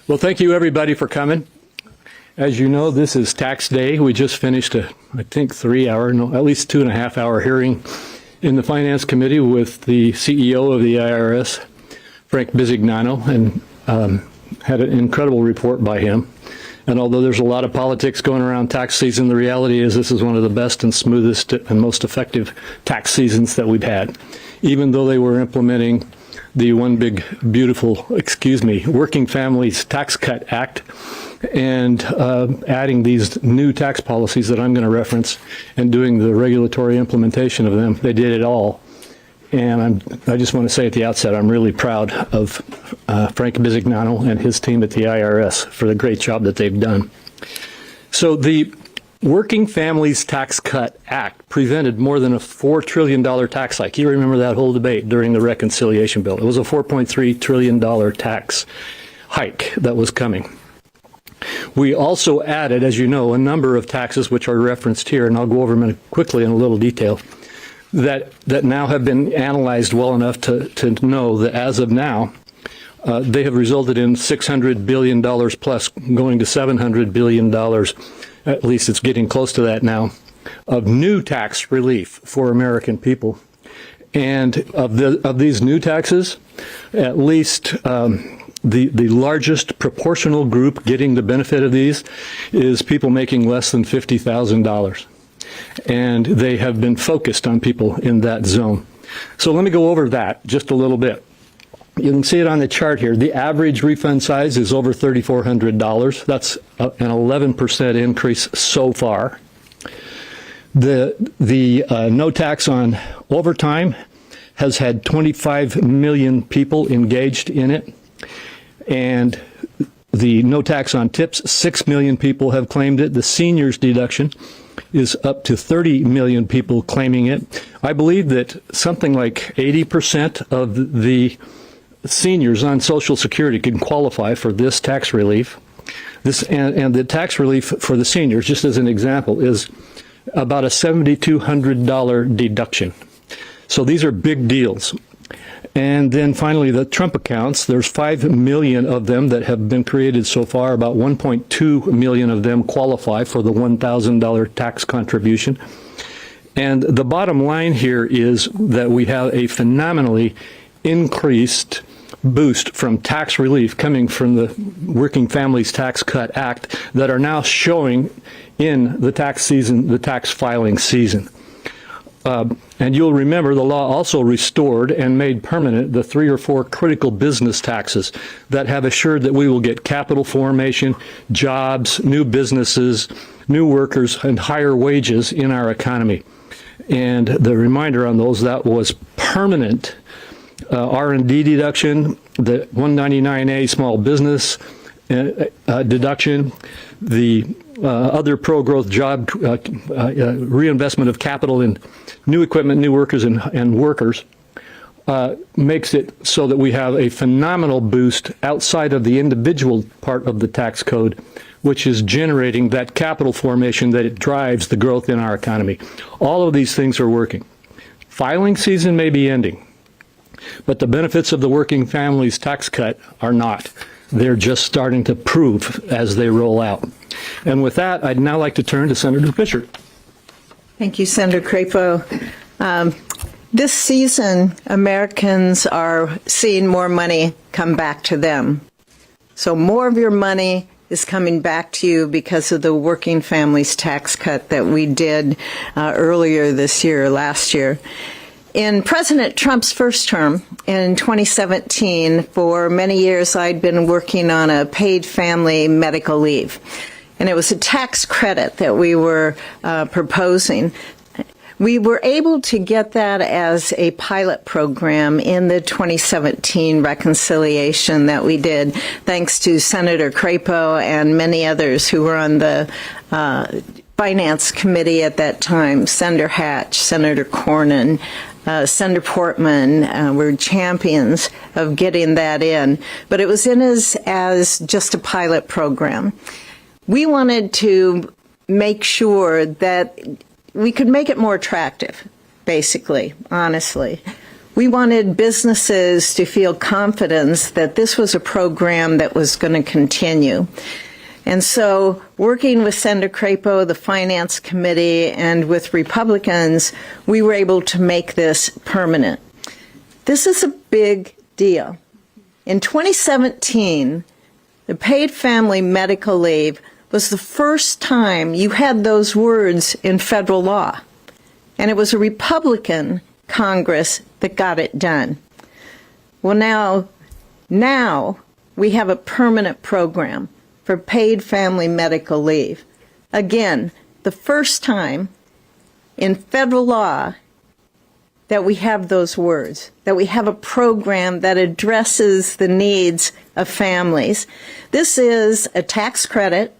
Well, thank you, everybody, for coming. As you know, this is tax day. We just finished a, I think, 3-hour, no, at least 2.5-hour hearing in the Finance Committee with the CEO of the IRS, Frank Bisignano, and had an incredible report by him. And although there's a lot of politics going around tax season, the reality is this is one of the best and smoothest and most effective tax seasons that we've had. Even though they were implementing the One Big Beautiful, Working Families Tax Cut Act, and adding these new tax policies that I'm going to reference and doing the regulatory implementation of them. They did it all. And I just want to say at the outset, I'm really proud of Frank Bisignano and his team at the IRS for the great job that they've done. So the Working Families Tax Cut Act prevented more than a $4 trillion tax hike. You remember that whole debate during the reconciliation bill. It was a $4.3 trillion tax hike that was coming. We also added, as you know, a number of taxes which are referenced here, and I'll go over them quickly in a little detail, that now have been analyzed well enough to know that as of now, they have resulted in $600 billion plus going to $700 billion, at least it's getting close to that now, of new tax relief for American people. And of these new taxes, at least the largest proportional group getting the benefit of these is people making less than $50,000. And they have been focused on people in that zone. So let me go over that just a little bit. You can see it on the chart here. The average refund size is over $3,400. That's an 11% increase so far. The no tax on overtime has had 25 million people engaged in it. And the no tax on tips, 6 million people have claimed it. The seniors deduction is up to 30 million people claiming it. I believe that something like 80% of the seniors on Social Security can qualify for this tax relief. And the tax relief for the seniors, just as an example, is about a $7,200 deduction. So these are big deals. And then finally, the Trump accounts, there's 5 million of them that have been created so far. About 1.2 million of them qualify for the $1,000 tax contribution. And the bottom line here is that we have a phenomenally increased boost from tax relief coming from the Working Families Tax Cut Act that are now showing in the tax season, the tax filing season. And you'll remember the law also restored and made permanent the 3 or 4 critical business taxes that have assured that we will get capital formation, jobs, new businesses, new workers, and higher wages in our economy. And the reminder on those, that was permanent R&D deduction, the 199A small business deduction, the other pro-growth job reinvestment of capital in new equipment, new workers, and workers, makes it so that we have a phenomenal boost outside of the individual part of the tax code, which is generating that capital formation that it drives the growth in our economy. All of these things are working. Filing season may be ending, but the benefits of the Working Families Tax Cut are not. They're just starting to prove as they roll out. And with that, I'd now like to turn to Senator Fisher. Thank you, Senator Crapo. This season, Americans are seeing more money come back to them. So more of your money is coming back to you because of the Working Families Tax Cut that we did earlier this year, last year. In President Trump's first term in 2017, for many years I'd been working on a paid family medical leave. And it was a tax credit that we were proposing. We were able to get that as a pilot program in the 2017 reconciliation that we did, thanks to Senator Crapo and many others who were on the Finance Committee at that time, Senator Hatch, Senator Cornyn, Senator Portman were champions of getting that in. But it was in as just a pilot program. We wanted to make sure that we could make it more attractive, basically, honestly. We wanted businesses to feel confidence that this was a program that was going to continue. And so, working with Senator Crapo, the Finance Committee, and with Republicans, we were able to make this permanent. This is a big deal. In 2017, the paid family medical leave was the first time you had those words in federal law. And it was a Republican Congress that got it done. Well, now we have a permanent program for paid family medical leave. Again, the first time in federal law that we have those words, that we have a program that addresses the needs of families. This is a tax credit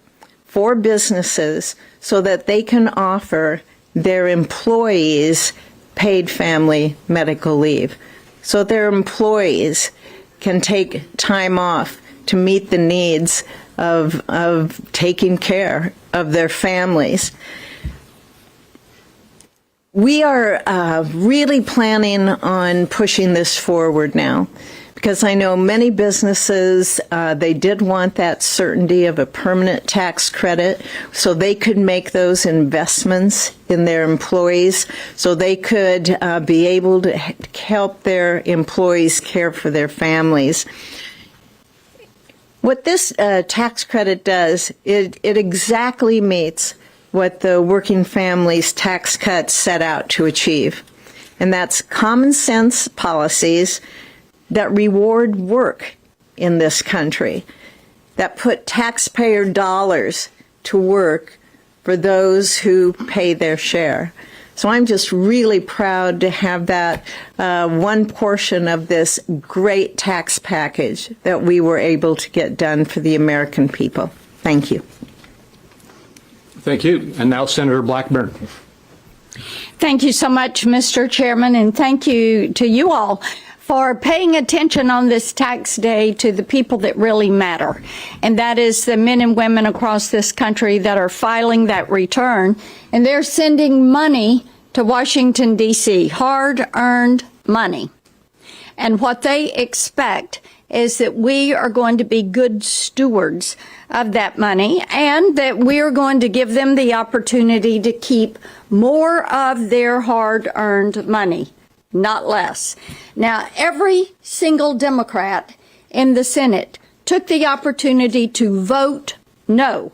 for businesses so that they can offer their employees paid family medical leave, so their employees can take time off to meet the needs of taking care of their families. We are really planning on pushing this forward now, because I know many businesses, they did want that certainty of a permanent tax credit so they could make those investments in their employees, so they could be able to help their employees care for their families. What this tax credit does, it exactly meets what the Working Families Tax Cut set out to achieve. And that's common sense policies that reward work in this country, that put taxpayer dollars to work for those who pay their share. So I'm just really proud to have that one portion of this great tax package that we were able to get done for the American people. Thank you. Thank you. And now Senator Blackburn. Thank you so much, Mr. Chairman, and thank you to you all for paying attention on this tax day to the people that really matter. And that is the men and women across this country that are filing that return, and they're sending money to Washington, D.C., hard-earned money. And what they expect is that we are going to be good stewards of that money, and that we are going to give them the opportunity to keep more of their hard-earned money, not less. Now, every single Democrat in the Senate took the opportunity to vote no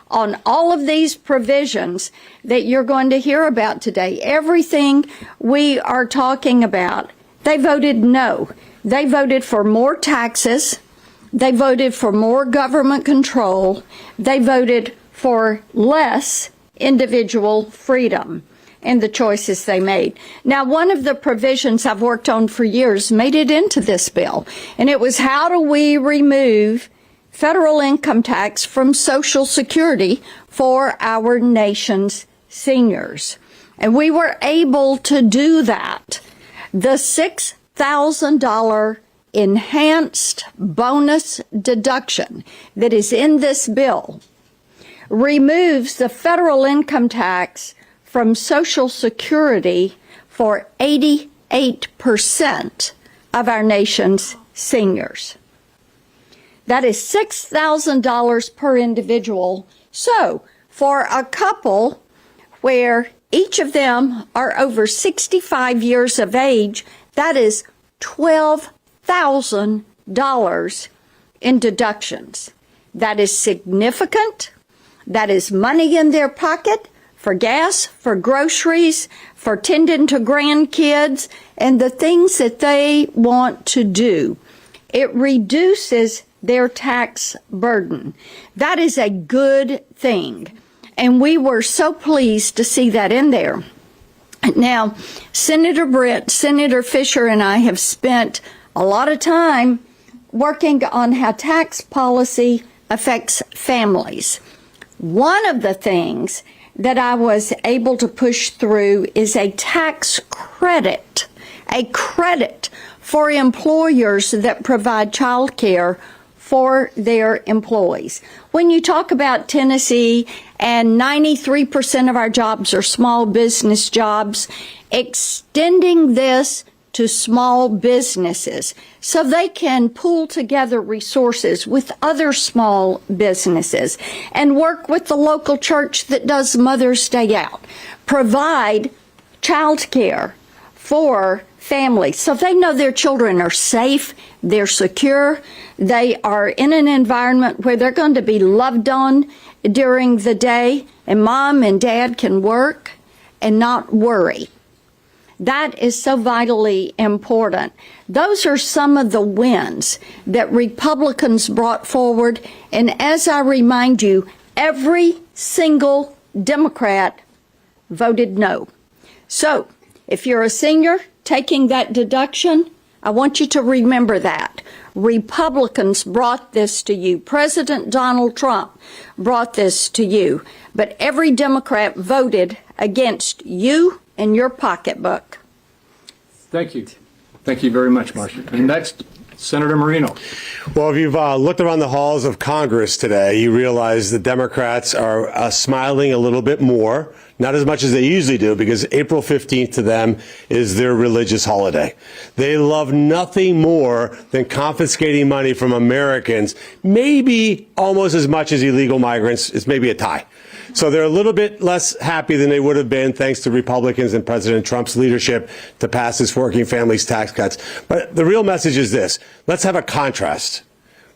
on all of these provisions that you're going to hear about today. Everything we are talking about, they voted no. They voted for more taxes. They voted for more government control. They voted for less individual freedom in the choices they made. Now, one of the provisions I've worked on for years made it into this bill, and it was how do we remove federal income tax from Social Security for our nation's seniors. And we were able to do that. The $6,000 enhanced bonus deduction that is in this bill removes the federal income tax from Social Security for 88% of our nation's seniors. That is $6,000 per individual. So for a couple where each of them are over 65 years of age, that is $12,000 in deductions. That is significant. That is money in their pocket for gas, for groceries, for tending to grandkids, and the things that they want to do. It reduces their tax burden. That is a good thing. And we were so pleased to see that in there. Now, Senator Britt, Senator Fisher, and I have spent a lot of time working on how tax policy affects families. One of the things that I was able to push through is a tax credit, a credit for employers that provide child care for their employees. When you talk about Tennessee, and 93% of our jobs are small business jobs, extending this to small businesses so they can pool together resources with other small businesses and work with the local church that does Mother's Day out. Provide child care for families so they know their children are safe, they're secure, they are in an environment where they're going to be loved on during the day, and mom and dad can work and not worry. That is so vitally important. Those are some of the wins that Republicans brought forward. And as I remind you, every single Democrat voted no. So if you're a senior taking that deduction, I want you to remember that. Republicans brought this to you. President Donald Trump brought this to you. But every Democrat voted against you and your pocketbook. Thank you. Thank you very much, Marcia. And next, Senator Marino. Well, if you've looked around the halls of Congress today, you realize the Democrats are smiling a little bit more, not as much as they usually do, because April 15th to them is their religious holiday. They love nothing more than confiscating money from Americans, maybe almost as much as illegal migrants. It's maybe a tie. So they're a little bit less happy than they would have been thanks to Republicans and President Trump's leadership to pass his working families tax cuts. But the real message is this. Let's have a contrast.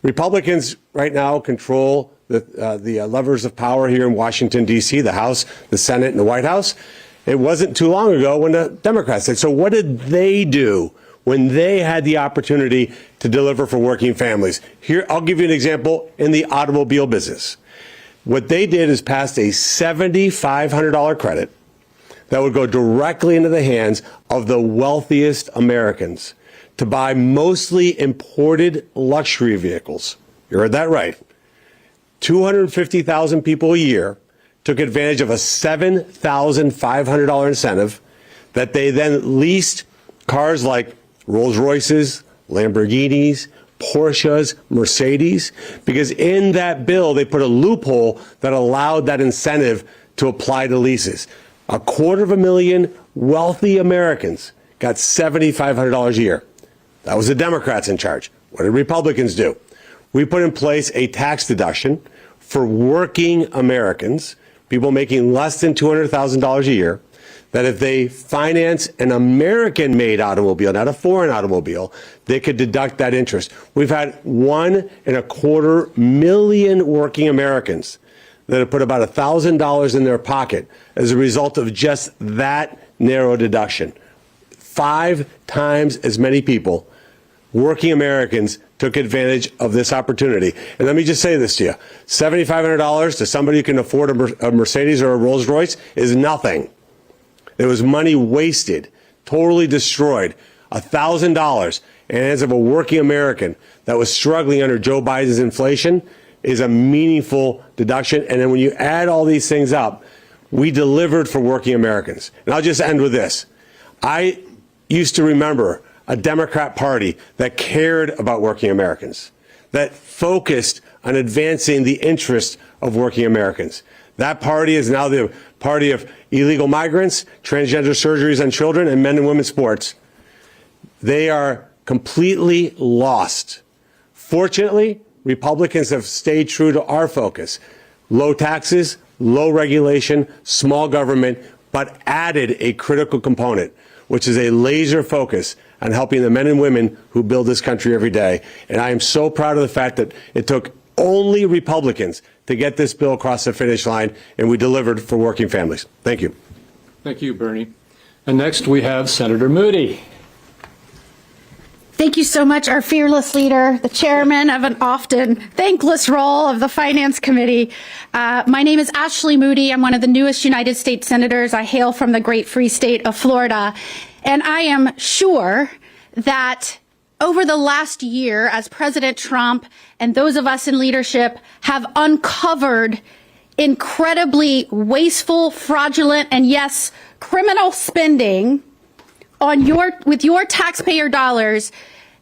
Republicans right now control the levers of power here in Washington, D.C., the House, the Senate, and the White House. It wasn't too long ago when the Democrats did. So what did they do when they had the opportunity to deliver for working families? Here, I'll give you an example in the automobile business. What they did is passed a $7,500 credit that would go directly into the hands of the wealthiest Americans to buy mostly imported luxury vehicles. You heard that right. 250,000 people a year took advantage of a $7,500 incentive that they then leased cars like Rolls Royces, Lamborghinis, Porsches, Mercedes, because in that bill, they put a loophole that allowed that incentive to apply to leases. 250,000 wealthy Americans got $7,500 a year. That was the Democrats in charge. What did Republicans do? We put in place a tax deduction for working Americans, people making less than $200,000 a year, that if they finance an American-made automobile, not a foreign automobile, they could deduct that interest. We've had 1.25 million working Americans that have put about $1,000 in their pocket as a result of just that narrow deduction. 5 times as many people, working Americans, took advantage of this opportunity. And let me just say this to you. $7,500 to somebody who can afford a Mercedes or a Rolls Royce is nothing. It was money wasted, totally destroyed. $1,000 in the hands of a working American that was struggling under Joe Biden's inflation is a meaningful deduction. And then when you add all these things up, we delivered for working Americans. And I'll just end with this. I used to remember a Democrat Party that cared about working Americans, that focused on advancing the interests of working Americans. That party is now the party of illegal migrants, transgender surgeries on children, and men and women's sports. They are completely lost. Fortunately, Republicans have stayed true to our focus. Low taxes, low regulation, small government, but added a critical component, which is a laser focus on helping the men and women who build this country every day. And I am so proud of the fact that it took only Republicans to get this bill across the finish line, and we delivered for working families. Thank you. Thank you, Bernie. And next we have Senator Moody. Thank you so much, our fearless leader, the chairman of an often thankless role of the Finance Committee. My name is Ashley Moody. I'm one of the newest United States Senators. I hail from the great free state of Florida. And I am sure that over the last year, as President Trump and those of us in leadership have uncovered incredibly wasteful, fraudulent, and yes, criminal spending on with your taxpayer dollars,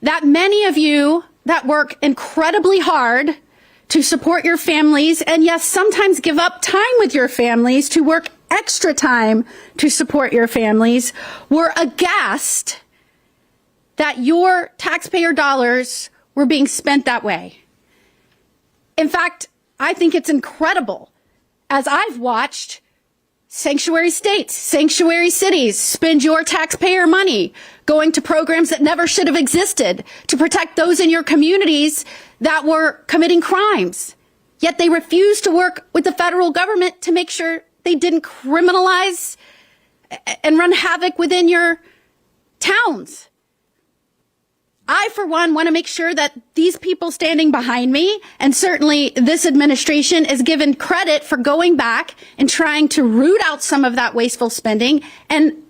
that many of you that work incredibly hard to support your families, and yes, sometimes give up time with your families to work extra time to support your families, were aghast that your taxpayer dollars were being spent that way. In fact, I think it's incredible, as I've watched sanctuary states, sanctuary cities spend your taxpayer money going to programs that never should have existed to protect those in your communities that were committing crimes. Yet they refuse to work with the federal government to make sure they didn't criminalize and run havoc within your towns. I, for one, want to make sure that these people standing behind me, and certainly this administration, is given credit for going back and trying to root out some of that wasteful spending and,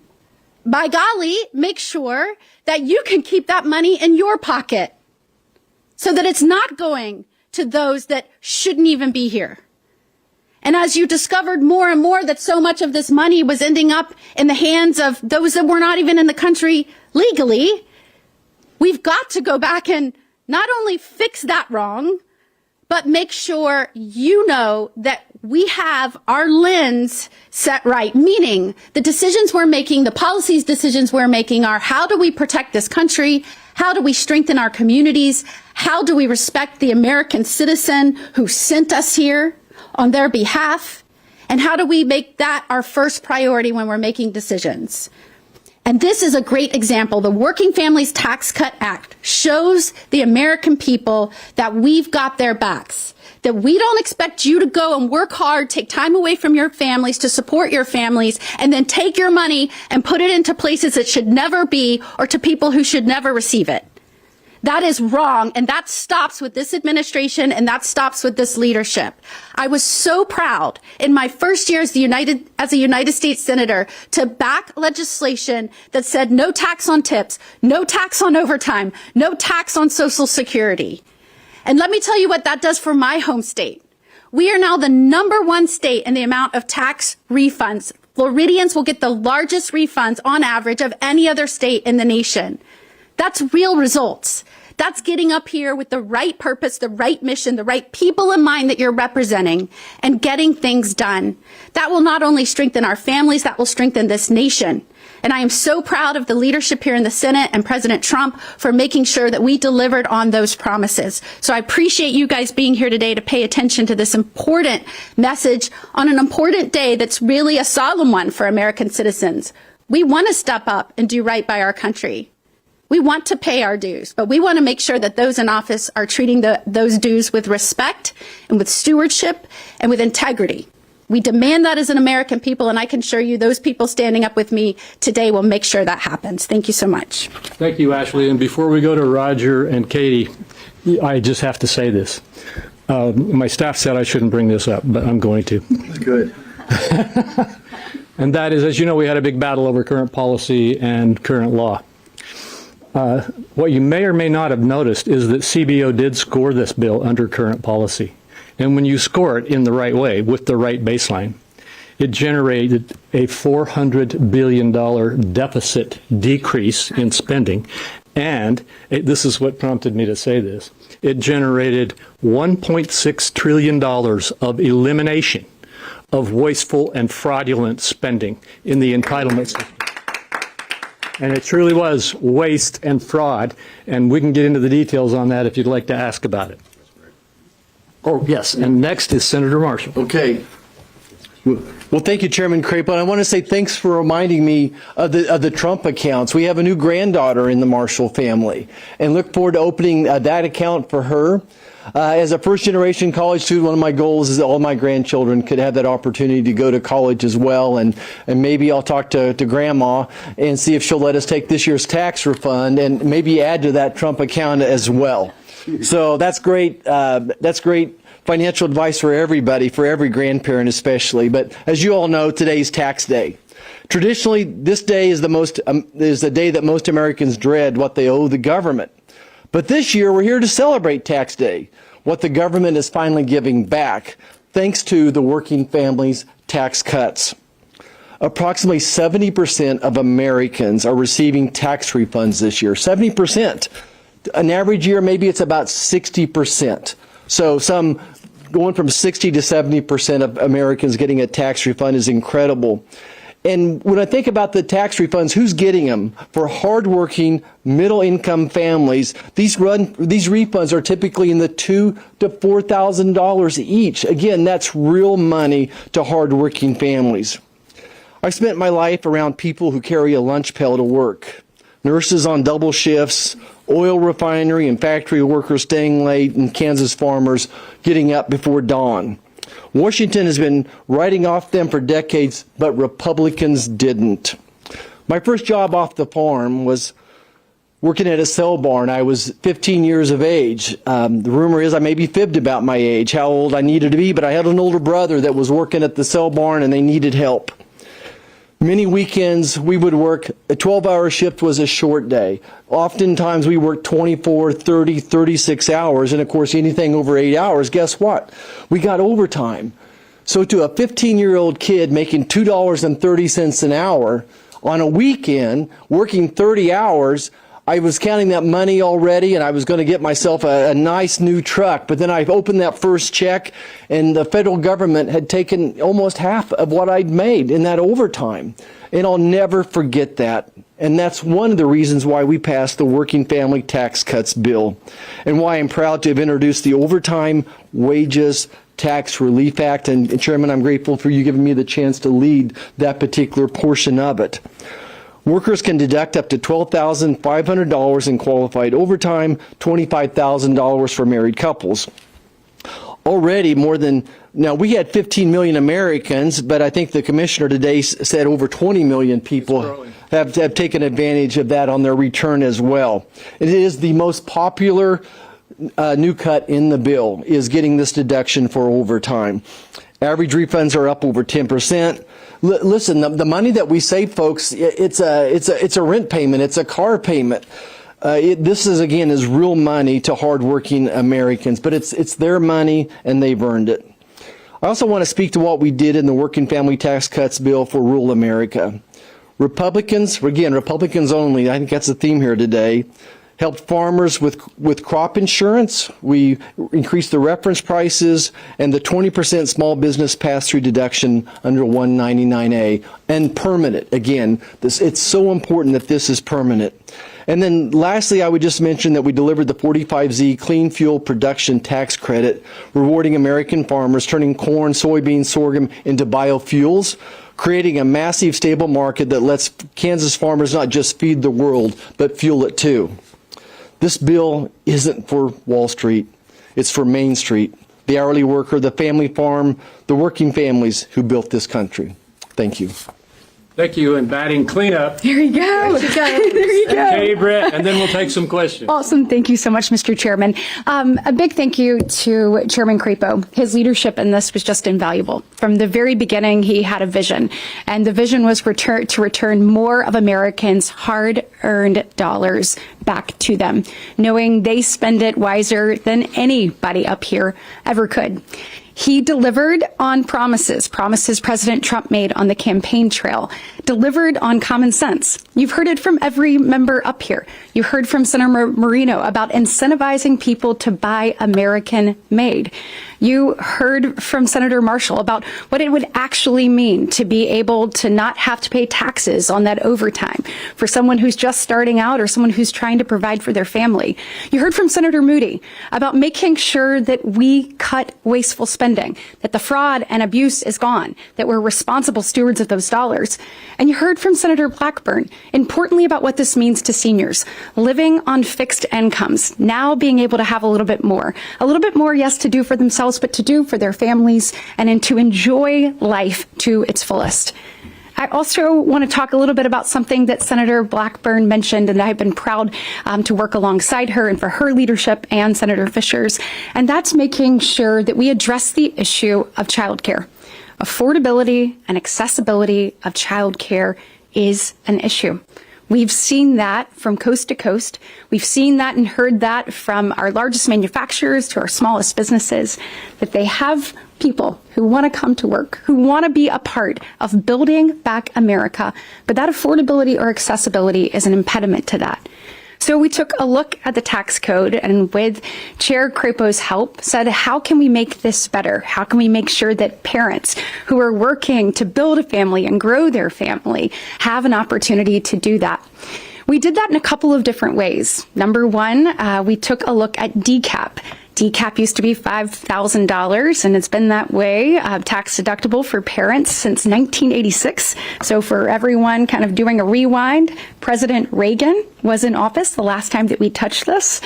by golly, make sure that you can keep that money in your pocket so that it's not going to those that shouldn't even be here. And as you discovered more and more that so much of this money was ending up in the hands of those that were not even in the country legally, we've got to go back and not only fix that wrong, but make sure you know that we have our lens set right, meaning the decisions we're making, the policies decisions we're making are how do we protect this country? How do we strengthen our communities? How do we respect the American citizen who sent us here on their behalf? And how do we make that our first priority when we're making decisions? And this is a great example. The Working Families Tax Cut Act shows the American people that we've got their backs, that we don't expect you to go and work hard, take time away from your families to support your families, and then take your money and put it into places it should never be or to people who should never receive it. That is wrong, and that stops with this administration, and that stops with this leadership. I was so proud in my first year as a United States Senator to back legislation that said no tax on tips, no tax on overtime, no tax on Social Security. And let me tell you what that does for my home state. We are now the #1 state in the amount of tax refunds. Floridians will get the largest refunds on average of any other state in the nation. That's real results. That's getting up here with the right purpose, the right mission, the right people in mind that you're representing and getting things done. That will not only strengthen our families, that will strengthen this nation. And I am so proud of the leadership here in the Senate and President Trump for making sure that we delivered on those promises. So I appreciate you guys being here today to pay attention to this important message on an important day that's really a solemn one for American citizens. We want to step up and do right by our country. We want to pay our dues, but we want to make sure that those in office are treating those dues with respect and with stewardship and with integrity. We demand that as an American people, and I can assure you those people standing up with me today will make sure that happens. Thank you so much. Thank you, Ashley. And before we go to Roger and Katie, I just have to say this. My staff said I shouldn't bring this up, but I'm going to. Good. And that is, as you know, we had a big battle over current policy and current law. What you may or may not have noticed is that CBO did score this bill under current policy. And when you score it in the right way, with the right baseline, it generated a $400 billion deficit decrease in spending. And this is what prompted me to say this. It generated $1.6 trillion of elimination of wasteful and fraudulent spending in the entitlement system. And it truly was waste and fraud, and we can get into the details on that if you'd like to ask about it. Oh, yes, and next is Senator Marshall. Okay. Well, thank you, Chairman Crapo. I want to say thanks for reminding me of the Trump accounts. We have a new granddaughter in the Marshall family, and look forward to opening that account for her. As a first-generation college student, one of my goals is that all my grandchildren could have that opportunity to go to college as well, and maybe I'll talk to Grandma and see if she'll let us take this year's tax refund and maybe add to that Trump account as well. So that's great. That's great financial advice for everybody, for every grandparent especially. But as you all know, today's tax day. Traditionally, this day is the day that most Americans dread what they owe the government. But this year, we're here to celebrate Tax Day, what the government is finally giving back, thanks to the working families' tax cuts. Approximately 70% of Americans are receiving tax refunds this year. 70%. An average year, maybe it's about 60%. So some going from 60 to 70% of Americans getting a tax refund is incredible. And when I think about the tax refunds, who's getting them? For hardworking, middle-income families, these refunds are typically in the $2,000 to $4,000 each. Again, that's real money to hardworking families. I spent my life around people who carry a lunch pail to work, nurses on double shifts, oil refinery and factory workers staying late, and Kansas farmers getting up before dawn. Washington has been writing off them for decades, but Republicans didn't. My first job off the farm was working at a cell barn. I was 15 years of age. The rumor is I maybe fibbed about my age, how old I needed to be, but I had an older brother that was working at the cell barn and they needed help. Many weekends we would work, a 12-hour shift was a short day. Oftentimes we worked 24, 30, 36 hours, and of course anything over 8 hours, guess what? We got overtime. So to a 15-year-old kid making $2.30 an hour on a weekend, working 30 hours, I was counting that money already, and I was going to get myself a nice new truck. But then I opened that first check, and the federal government had taken almost half of what I'd made in that overtime. And I'll never forget that. And that's one of the reasons why we passed the Working Family Tax Cuts bill, and why I'm proud to have introduced the Overtime Wages Tax Relief Act. And Chairman, I'm grateful for you giving me the chance to lead that particular portion of it. Workers can deduct up to $12,500 in qualified overtime, $25,000 for married couples. Already now we had 15 million Americans, but I think the commissioner today said over 20 million people have taken advantage of that on their return as well. It is the most popular new cut in the bill, is getting this deduction for overtime. Average refunds are up over 10%. Listen, the money that we save, folks, it's a rent payment, it's a car payment. This is real money to hardworking Americans, but it's their money and they've earned it. I also want to speak to what we did in the Working Family Tax Cuts bill for rural America. Republicans only, I think that's the theme here today, helped farmers with crop insurance. We increased the reference prices and the 20% small business pass-through deduction under 199A, and permanent. Again, it's so important that this is permanent. And then lastly, I would just mention that we delivered the 45Z Clean Fuel Production Tax Credit, rewarding American farmers, turning corn, soybeans, sorghum into biofuels, creating a massive stable market that lets Kansas farmers not just feed the world, but fuel it too. This bill isn't for Wall Street. It's for Main Street, the hourly worker, the family farm, the working families who built this country. Thank you. Thank you, and batting cleanup. There you go. There you go. Okay, Brett, and then we'll take some questions. Awesome. Thank you so much, Mr. Chairman. A big thank you to Chairman Crapo. His leadership in this was just invaluable. From the very beginning, he had a vision, and the vision was to return more of Americans' hard-earned dollars back to them, knowing they spend it wiser than anybody up here ever could. He delivered on promises President Trump made on the campaign trail, delivered on common sense. You've heard it from every member up here. You heard from Senator Marino about incentivizing people to buy American made. You heard from Senator Marshall about what it would actually mean to be able to not have to pay taxes on that overtime for someone who's just starting out or someone who's trying to provide for their family. You heard from Senator Moody about making sure that we cut wasteful spending, that the fraud and abuse is gone, that we're responsible stewards of those dollars. And you heard from Senator Blackburn, importantly, about what this means to seniors living on fixed incomes, now being able to have a little bit more, yes, to do for themselves, but to do for their families and to enjoy life to its fullest. I also want to talk a little bit about something that Senator Blackburn mentioned, and I've been proud to work alongside her and for her leadership and Senator Fisher's, and that's making sure that we address the issue of childcare. Affordability and accessibility of childcare is an issue. We've seen that from coast to coast. We've seen that and heard that from our largest manufacturers to our smallest businesses, that they have people who want to come to work, who want to be a part of building back America, but that affordability or accessibility is an impediment to that. So we took a look at the tax code and with Chair Crapo's help said, how can we make this better? How can we make sure that parents who are working to build a family and grow their family have an opportunity to do that? We did that in a couple of different ways. Number one, we took a look at DCAP. DCAP used to be $5,000, and it's been that way, tax deductible for parents since 1986. So for everyone kind of doing a rewind, President Reagan was in office the last time that we touched this.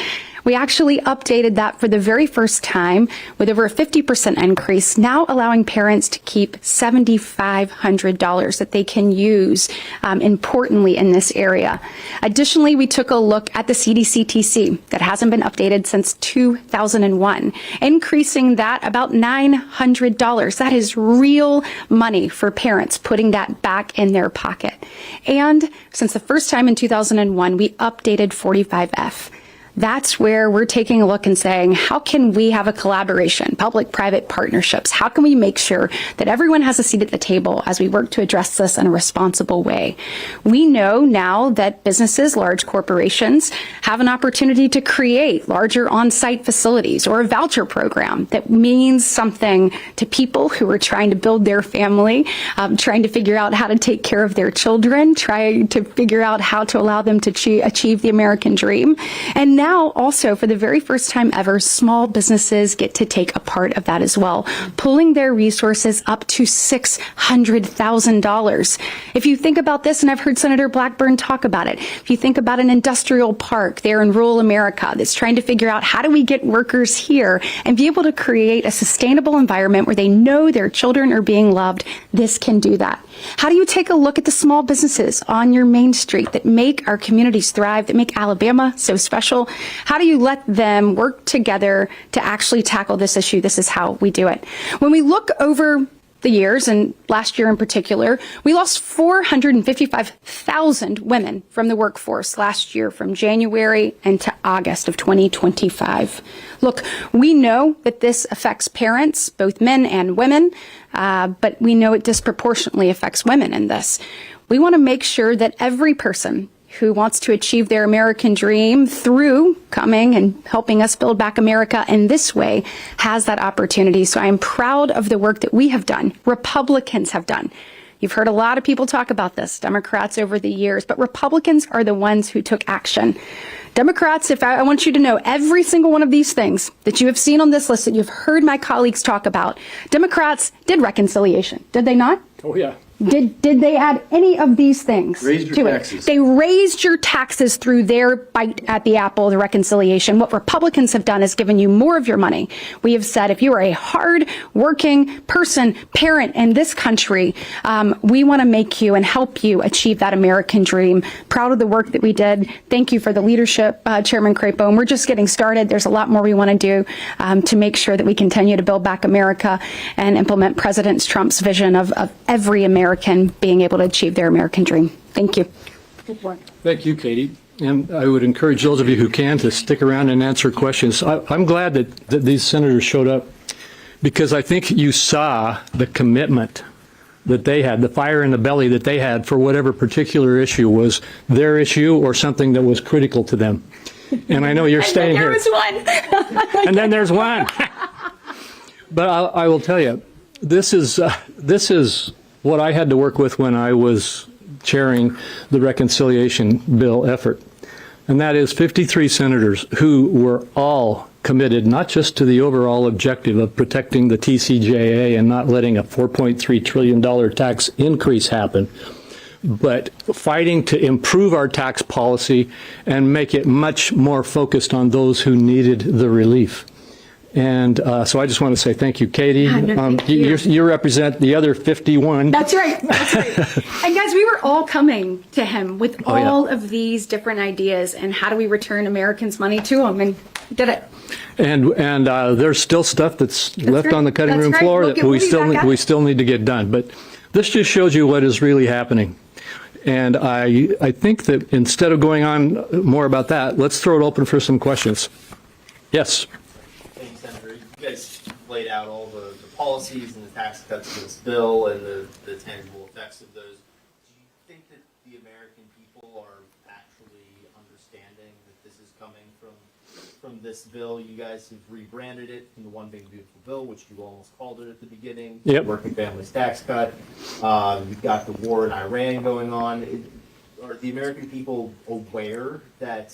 We actually updated that for the very first time with over a 50% increase, now allowing parents to keep $7,500 that they can use importantly in this area. Additionally, we took a look at the CDCTC that hasn't been updated since 2001, increasing that about $900. That is real money for parents, putting that back in their pocket. And since the first time in 2001, we updated 45F. That's where we're taking a look and saying, how can we have a collaboration, public-private partnerships? How can we make sure that everyone has a seat at the table as we work to address this in a responsible way? We know now that businesses, large corporations, have an opportunity to create larger on-site facilities or a voucher program that means something to people who are trying to build their family, trying to figure out how to take care of their children, trying to figure out how to allow them to achieve the American dream. And now also, for the very first time ever, small businesses get to take a part of that as well, pulling their resources up to $600,000. If you think about this, and I've heard Senator Blackburn talk about it, if you think about an industrial park there in rural America that's trying to figure out how do we get workers here and be able to create a sustainable environment where they know their children are being loved, this can do that. How do you take a look at the small businesses on your main street that make our communities thrive, that make Alabama so special? How do you let them work together to actually tackle this issue? This is how we do it. When we look over the years, and last year in particular, we lost 455,000 women from the workforce last year, from January into August of 2025. Look, we know that this affects parents, both men and women, but we know it disproportionately affects women in this. We want to make sure that every person who wants to achieve their American dream through coming and helping us build back America in this way has that opportunity. So I am proud of the work that we have done, Republicans have done. You've heard a lot of people talk about this, Democrats over the years, but Republicans are the ones who took action. Democrats, I want you to know, every single one of these things that you have seen on this list that you've heard my colleagues talk about, Democrats did reconciliation, did they not? Oh, yeah. Did they add any of these things Raised your to taxes. it? They raised your taxes through their bite at the apple, the reconciliation. What Republicans have done is given you more of your money. We have said if you are a hard-working person, parent in this country, we want to make you and help you achieve that American dream. Proud of the work that we did. Thank you for the leadership, Chairman Crapo. And we're just getting started. There's a lot more we want to do to make sure that we continue to build back America and implement President Trump's vision of every American being able to achieve their American dream. Thank you. Thank you, Katie. And I would encourage those of you who can to stick around and answer questions. I'm glad that these senators showed up because I think you saw the commitment that they had, the fire in the belly that they had for whatever particular issue was their issue or something that was critical to them. And I know you're staying here. There was one. And then there's one. But I will tell you, this is what I had to work with when I was chairing the reconciliation bill effort. And that is 53 senators who were all committed not just to the overall objective of protecting the TCJA and not letting a $4.3 trillion tax increase happen, but fighting to improve our tax policy and make it much more focused on those who needed the relief. And so I just want to say thank you, Katie. Thank you. You represent the other 51. That's right. That's right. And guys, we were all coming to him with all of these different ideas and how do we return Americans' money to them, and he did it. And there's still stuff that's left right. on the cutting That's room right. floor We'll that get we Woody still need to get done. But this just shows you what is really happening. And I think that instead of going on more about that, let's throw it open for some questions. Yes. Thank you, Senator. You guys laid out all the policies and the tax cuts in this bill and the tangible effects of those. Do you think that the American people are actually understanding the from this bill. You guys have rebranded it into One Big Beautiful Bill, which you almost called it at the beginning. Yep. Working families tax cut. You've got the war in Iran going on. Are the American people aware that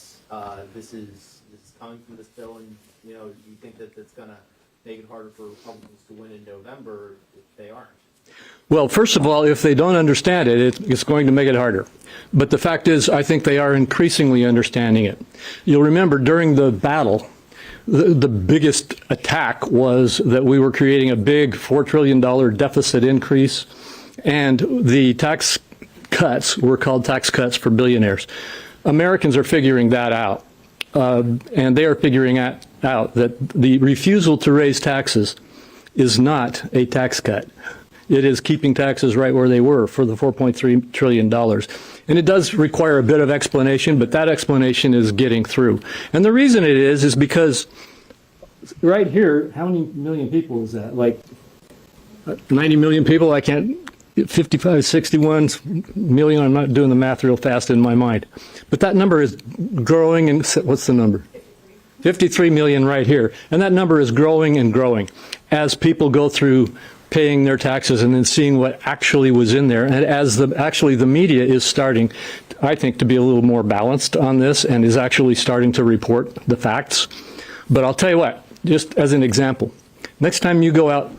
this is coming from this bill, and do you think that that's going to make it harder for Republicans to win in November if they aren't? Well, first of all, if they don't understand it, it's going to make it harder. But the fact is, I think they are increasingly understanding it. You'll remember during the battle, the biggest attack was that we were creating a big $4 trillion deficit increase, and the tax cuts were called tax cuts for billionaires. Americans are figuring that out, and they are figuring out that the refusal to raise taxes is not a tax cut. It is keeping taxes right where they were for the $4.3 trillion. And it does require a bit of explanation, but that explanation is getting through. And the reason it is because right here, how many million people is that? Like 90 million people? I can't, 55, 61 million. I'm not doing the math real fast in my mind. But that number is growing. And what's the number? 53 million right here. And that number is growing and growing as people go through paying their taxes and then seeing what actually was in there. And as the media is starting, I think, to be a little more balanced on this and is actually starting to report the facts. But I'll tell you what, just as an example, next time you go out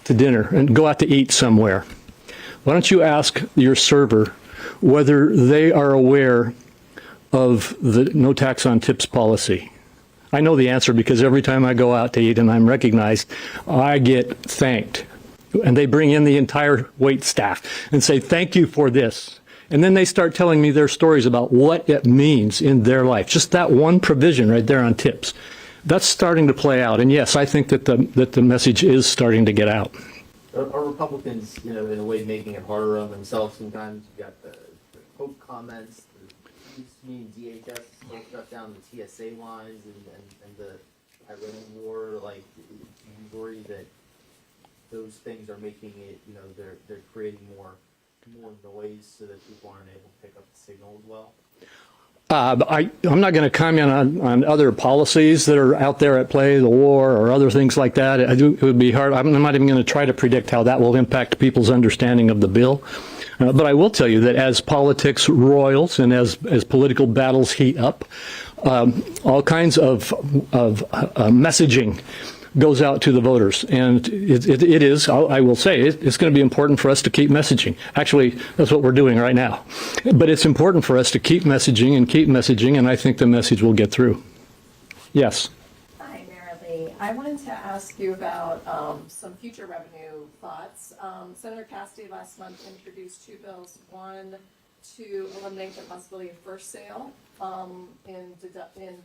to dinner and go out to eat somewhere, why don't you ask your server whether they are aware of the no tax on tips policy? I know the answer because every time I go out to eat and I'm recognized, I get thanked. And they bring in the entire wait staff and say, thank you for this. And then they start telling me their stories about what it means in their life. Just that one provision right there on tips. That's starting to play out. And yes, I think that the message is starting to get out. Are Republicans, in a way, making it harder on themselves sometimes? You've got the Hope comments, the DHS shut down the TSA lines and the Iran war. Like, do you worry that those things are making it, they're creating more noise so that people aren't able to pick up the signal as well? I'm not going to comment on other policies that are out there at play, the war or other things like that. It would be hard. I'm not even going to try to predict how that will impact people's understanding of the bill. But I will tell you that as politics roils and as political battles heat up, all kinds of messaging goes out to the voters. And it is, I will say, it's going to be important for us to keep messaging. Actually, that's what we're doing right now. But it's important for us to keep messaging, and I think the message will get through. Yes. Hi, Marilee. I wanted to ask you about some future revenue thoughts. Senator Cassidy last month introduced two bills. One, to eliminate the possibility of first sale in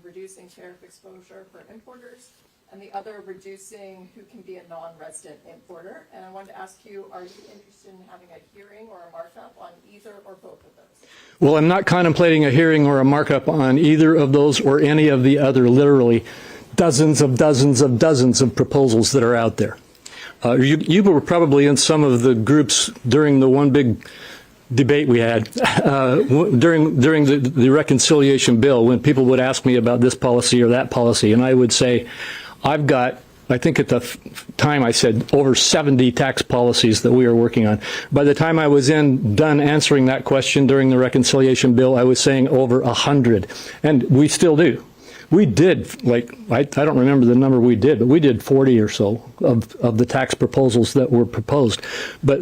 reducing tariff exposure for importers, and the other reducing who can be a non-resident importer. And I wanted to ask you, are you interested in having a hearing or a markup on either or both of those? Well, I'm not contemplating a hearing or a markup on either of those or any of the other literally dozens of proposals that are out there. You were probably in some of the groups during the one big debate we had during the reconciliation bill when people would ask me about this policy or that policy, and I would say, I've got, I think at the time I said over 70 tax policies that we are working on. By the time I was done answering that question during the reconciliation bill, I was saying over 100, and we still do. We did, like, I don't remember the number we did, but we did 40 or so of the tax proposals that were proposed. But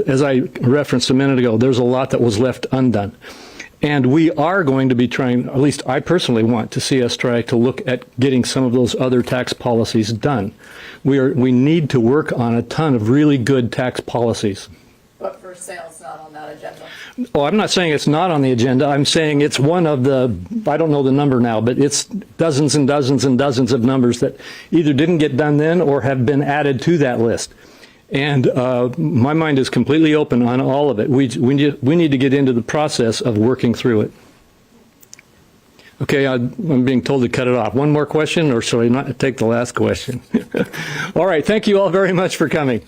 as I referenced a minute ago, there's a lot that was left undone. And we are going to be trying, at least I personally want to see us try to look at getting some of those other tax policies done. We need to work on a ton of really good tax policies. But for sale's not on that agenda. Oh, I'm not saying it's not on the agenda. I'm saying it's one of the, I don't know the number now, but it's dozens and dozens and dozens of numbers that either didn't get done then or have been added to that list. And my mind is completely open on all of it. We need to get into the process of working through it. Okay, I'm being told to cut it off. One more question, or shall I not take the last question? All right, thank you all very much for coming.